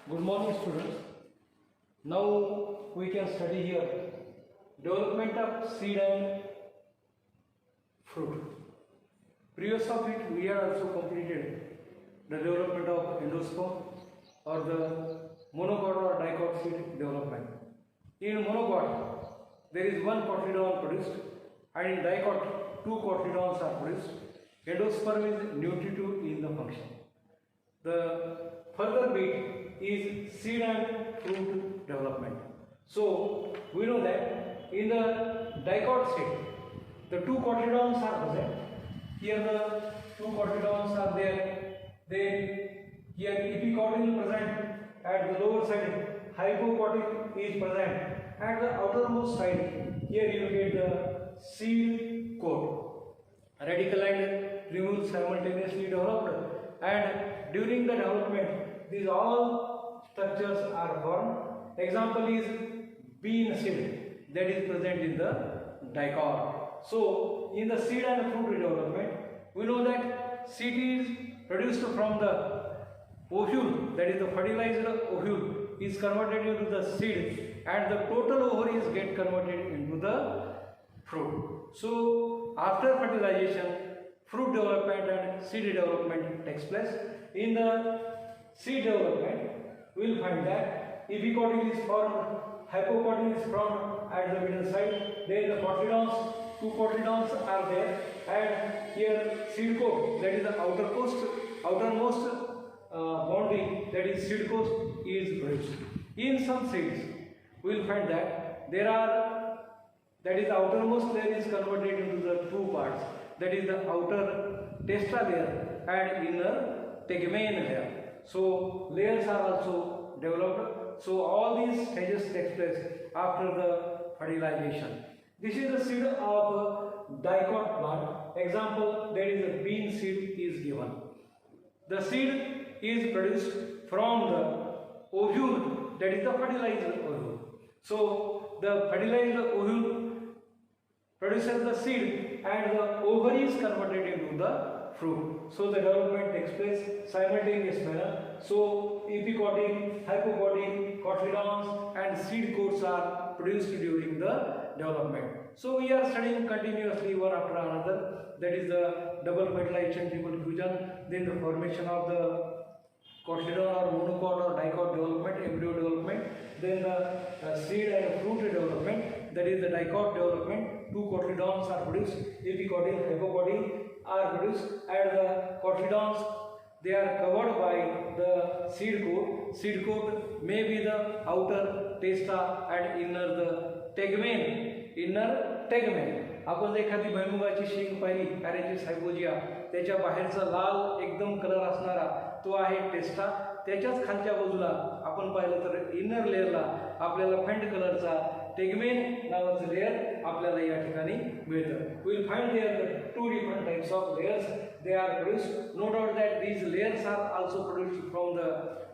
Good morning, students. Now we can study here development of seed and fruit. Previous of it, we had also completed the development of endosperm or the monocot or dicot seed development. In monocot, there is one cotyledon produced, and in dicot, two cotyledons are produced. Endosperm is nutritive in the function. The further bit is seed and fruit development. So we know that in the dicot state, the two cotyledons are present. Here the two cotyledons are there. Then here epicotyl present at the lower side, hypocotyl is present at the outermost side. Here you get the seed coat. Radicle and remove simultaneously developed, and during the development these all structures are formed. Example is bean seed that is present in the dicot. So in the seed and fruit development, we know that seed is produced from the ovule, that is the fertilized ovule is converted into the seed, and the total ovaries get converted into the fruit. So after fertilization, fruit development and seed development takes place. In the seed development, we will find that epicotyl is formed, hypocotyl is formed at the middle side. Then the cotyledons, two cotyledons are there, and here seed coat, that is the outermost boundary, that is seed coat, is produced. In some seeds, we will find that there are, that is the outermost layer is converted into the two parts, that is the outer testa layer and inner tegmen layer. So layers are also developed. So all these stages take place after the fertilization. This is the seed of dicot plant. Example, there is a bean seed is given. The seed is produced from the ovule, that is the fertilized ovule. So the fertilized ovule produces the seed and the ovary is converted into the fruit. So the development takes place simultaneous manner. So epicotyl, hypocotyl, cotyledons and seed coats are produced during the development. So we are studying continuously one after another, that is the double fertilization, triple fusion, then the formation of the cotyledon or monocot or dicot development, embryo development, then the seed and fruit development, that is the dicot development. Two cotyledons are produced, epicotyl, hypocotyl are produced, and the cotyledons, they are covered by the seed coat. Seed coat may be the outer testa and inner the tegmen. Inner tegmen. आपण जर एखादी भुईमुगाची शेंग पाहिली, पॅरेंचिस हायपोजिया, त्याच्या बाहेरचा लाल एकदम colour असणारा तो आहे टेस्टा. त्याच्याच खालच्या बाजूला आपण पाहिलं तर इनर लेअरला आपल्याला फेंट कलरचा टेगमेन नावाचं लेअर आपल्याला या ठिकाणी मिळतं. We will find there two different types of layers they are produced. No doubt that these layers are also produced from the,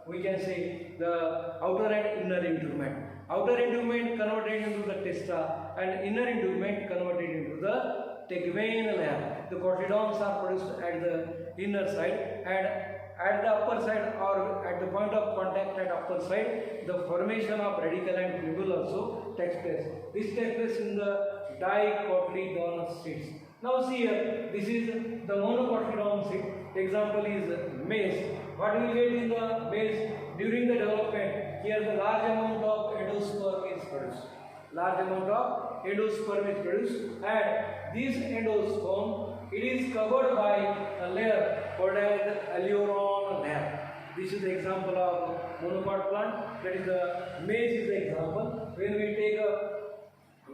we can say, the outer and inner integument. Outer integument converted into the testa and inner integument converted into the tegmen layer. The cotyledons are produced at the inner side, and at the upper side or at the point of contact at upper side, the formation of radicle and tubule also takes place. This takes place in the dicotyledonous seeds. Now see here, this is the monocotyledon seed. Example is maize. What we get in the maize during the development? Here the large amount of endosperm is produced. Large amount of endosperm is produced, and this endosperm, it is covered by a layer called as the aleuron layer. This is the example of monocot plant. That is the maize is the example. When we take a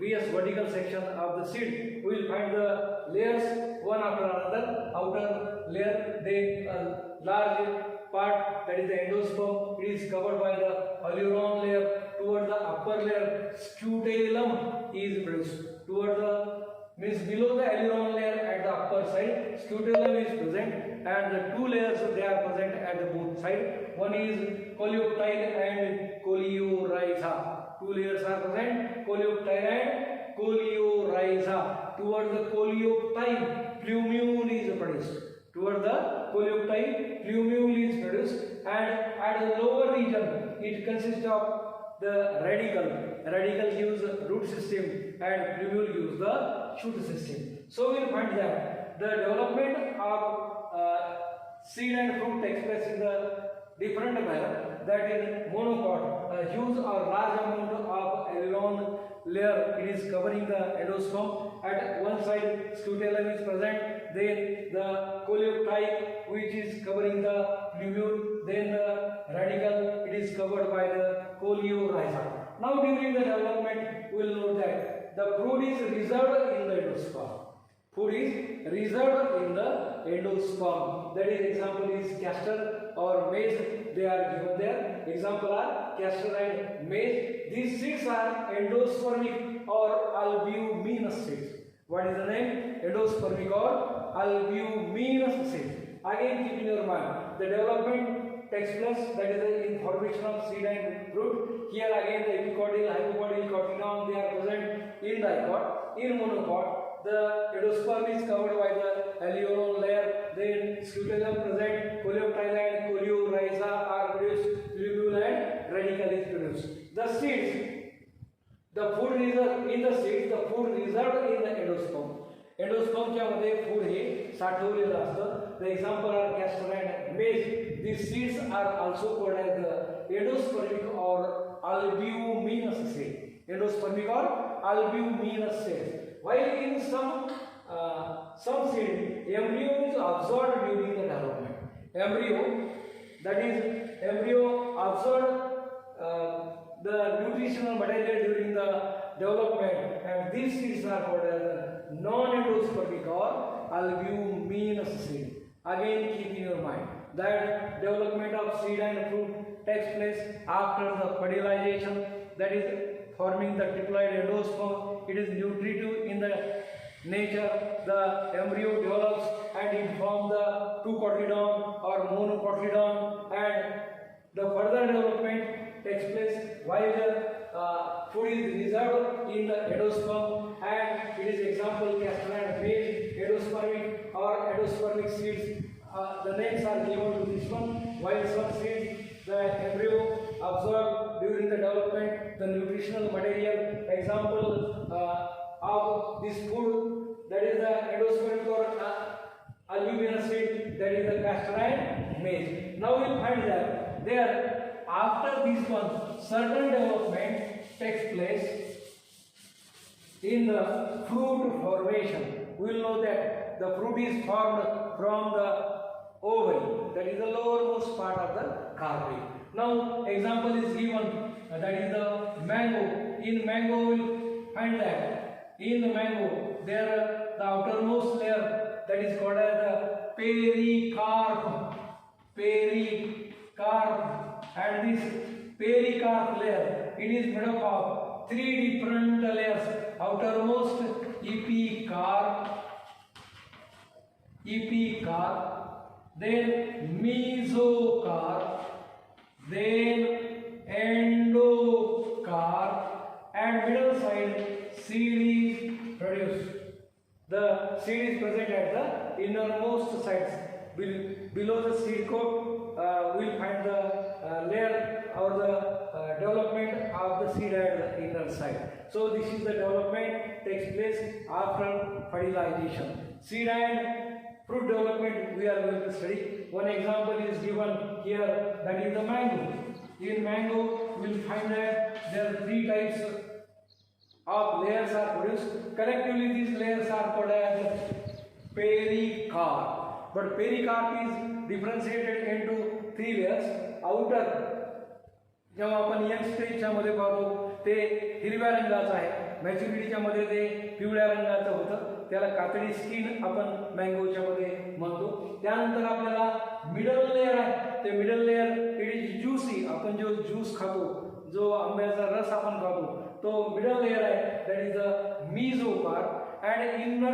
VS vertical section of the seed, we will find the layers one after another. Outer layer, then a large part, that is the endosperm, it is covered by the aleuron layer. Toward the upper layer, scutellum is produced. Toward the, means below the aleuron layer at the upper side, scutellum is present, and the two layers they are present at the both side. One is coleoptile and coleorhiza. Two layers are present, coleoptile and coleorhiza. Towards the coleoptile, plumule is produced. Towards the coleoptile, plumule is produced, and at the lower region it consists of the radicle. Radicle gives root system and plumule gives the shoot system. So we will find that the development of seed and fruit takes place in the different manner. That in monocot, a huge or large amount of alveolar layer it is covering the endosperm. At one side scutellum is present, then the coleoptile which is covering the plumule, then the radicle it is covered by the coleorhiza. Now during the development we will note that the fruit is reserved in the endosperm. Food is reserved in the endosperm. That is, example is castor or maize. They are given there. Example are castor and maize. These seeds are endospermic or albuminous seeds. What is the name? Endospermic or albuminous seeds. Again, keep in your mind the development takes place. That is the formation of seed and fruit. Here again the epicodyle, hypocodyle, cotyledon they are present in dicot. In monocot, the endosperm is covered by the alveolar layer, then scutellum present, coleoptile and coleorhiza are produced, plumule and radicle is produced. The seeds, the food reserved in the seeds, the food reserved in the endosperm. Endosperm च्या मध्ये food हे साठवलेलं असतं. The example are castor and maize. These seeds are also called as the endospermic or albuminous seed. Endospermic or albuminous seeds. While in some seed, embryo is absorbed during the development. Embryo, that is, embryo absorbed the nutritional material during the development, and these seeds are called as non-endospermic or albuminous seed. Again, keep in your mind that development of seed and fruit takes place after the fertilization, that is forming the triploid endosperm. It is nutritive in the nature. The embryo develops and it forms the two cotyledon or monocotyledon, and the further development takes place while the food is reserved in the endosperm, and it is example castor and maize, endospermic or endospermic seeds. The names are given to this one. While some seeds the embryo absorb during the development the nutritional material. Example of this food, that is the endospermic or albuminous seed, that is the castor and maize. Now we will find that there after this one certain development takes place in the fruit formation. We will know that the fruit is formed from the ovary, that is the lowermost part of the carpet. Now example is given, that is the mango. In mango we will find that in the mango there the outermost layer, that is called as the pericarp. And this pericarp layer, it is made up of three different layers. Outermost epicarp, then mesocarp, then endocarp, and middle side seed is produced. The seed is present at the innermost sides. Below the seed coat, we will find the layer or the development of the seed at the inner side. So this is the development takes place after fertilization. Seed and fruit development we are going to study. One example is given here, that is the mango. In mango we will find that there are three types of layers are produced. Collectively these layers are called as pericarp. But pericarp is differentiated into three layers. Outer, जेव्हा आपण young स्टेजच्या मध्ये पाहतो ते हिरव्या रंगाचं आहे, मॅच्युरिटीच्या मध्ये ते पिवळ्या रंगाचं होतं, त्याला कातडी स्किन आपण मँगोच्या मध्ये म्हणतो. त्यानंतर आपल्याला मिडल लेयर आहे, ते middle layer it is juicy. आपण जो ज्यूस खातो, जो आंब्याचा रस आपण खातो, तो मिडल लेयर आहे, that is the mesocarp. and in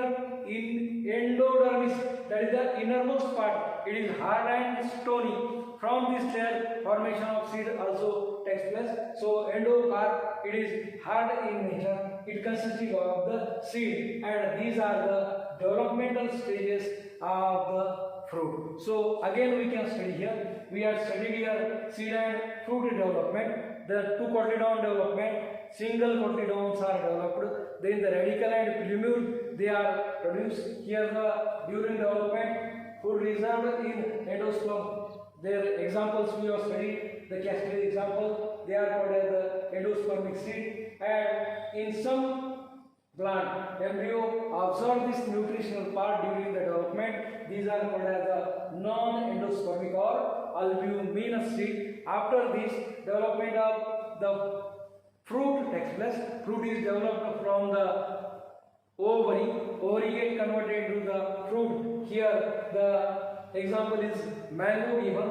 endodermis, that is the innermost part, it is hard and stony. From this layer formation of seed also takes place. So endocarp, it is hard in nature, it consists of the seed, and these are the developmental stages of the fruit. So again we can study here. We have studied here seed and fruit development. The two cotyledon development, single cotyledons are developed. Then the radicle and plumule they are produced. Here during development, food reserved in endosperm. Their examples we have studied. The cascade example, they are called as the endospermic seed. And in some plant, embryo absorb this nutritional part during the development. These are called as the non-endospermic or albuminous seed. After this, development of the fruit takes place. Fruit is developed from the ovary. Ovary get converted into the fruit. Here the example is mango given.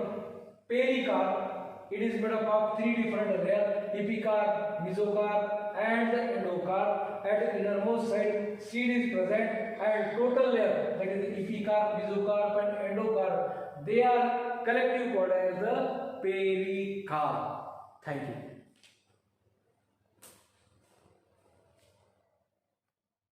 Pericarp. It is made up of three different layers: epicarp, mesocarp, and endocarp. At the innermost side, seed is present, and total layer, that is epicarp, mesocarp, and endocarp, they are collectively called as the pericarp. Thank you.